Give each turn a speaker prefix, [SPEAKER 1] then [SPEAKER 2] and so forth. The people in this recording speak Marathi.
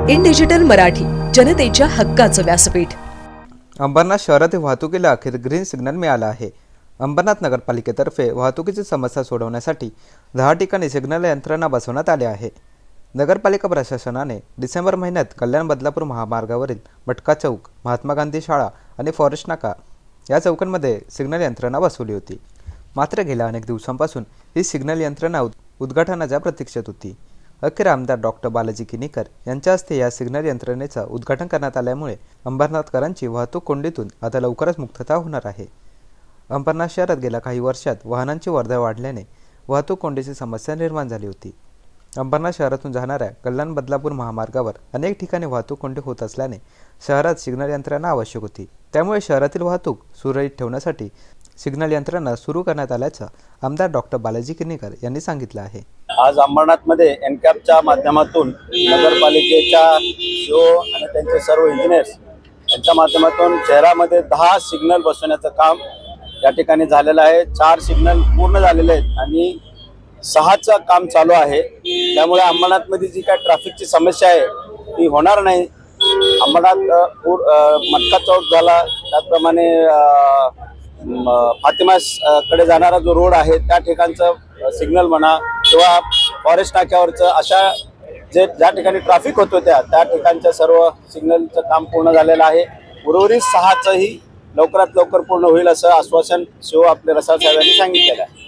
[SPEAKER 1] इन डिजिटल मराठी, जनतेच्या हक्काचं व्यासपीठ।
[SPEAKER 2] अंबरनाथ शहरातील वाहतुकीला अखेर ग्रीन सिग्नल मिळाला आहे। अंबरनाथ नगरपालिकेतर्फे वाहतुकीची समस्या सोडवण्यासाठी 10 ठिकाणी सिग्नल यंत्रणा बसवण्यात आली आहे। नगरपालिका प्रशासनाने डिसेंबर महिन्यात कल्याण बदलापूर महामार्गावरील मटका चौक, महात्मा गांधी शाळा आणि फॉरेस्ट नाका या चौकांमध्ये सिग्नल यंत्रणा बसवली होती। मात्र गेल्या अनेक दिवसांपासून ही सिग्नल यंत्रणा उद्घाटनाच्या प्रतीक्षेत होती। अखेर आमदार डॉक्टर बालाजी किनीकर यांच्या हस्ते या सिग्नल यंत्रणेचं उद्घाटन करण्यात आल्यामुळे अंबरनाथकरांची वाहतूक कोंडीतून आता लवकरच मुक्तता होणार आहे। अंबरनाथ शहरात गेल्या काही वर्षात वाहनांची वर्दळ वाढल्याने वाहतूक कोंडीची समस्या निर्माण झाली होती। अंबरनाथ शहरातून जाणाऱ्या कल्याण बदलापूर महामार्गावर अनेक ठिकाणी वाहतूक कोंडी होत असल्याने शहरात सिग्नल यंत्रणा आवश्यक होती। त्यामुळे शहरातील वाहतूक सुरळीत ठेवण्यासाठी सिग्नल यंत्रणा सुरू करण्यात आल्याचं आमदार डॉक्टर बालाजी किनीकर यांनी सांगितलं आहे।
[SPEAKER 3] आज अंबरनाथमध्ये एनकॅपच्या माध्यमातून नगरपालिकेच्या सीओ आणि त्यांचे सर्व इंजिनियर्स यांच्या माध्यमातून शहरामध्ये 10 सिग्नल बसवण्याचं काम या ठिकाणी झालेलं आहे। 4 सिग्नल पूर्ण झालेले आहेत आणि 6चं काम चालू आहे। त्यामुळे अंबरनाथमध्ये जी काय ट्रॅफिकची समस्या आहे ती होणार नाही। अंबरनाथ मटका चौक झाला, त्याचप्रमाणे फातिमास कडे जाणारा जो रोड आहे त्या ठिकाणचं सिग्नल म्हणा किंवा फॉरेस्ट नाक्यावरचं अशा ज्या ठिकाणी ट्रॅफिक होतो त्या ठिकाणच्या सर्व सिग्नलचं काम पूर्ण झालेलं आहे। उर्वरित 6चंही लवकरात लवकर पूर्ण होईल असं आश्वासन सीओ आपले रसाळ साहेबांनी सांगितलेलं आहे।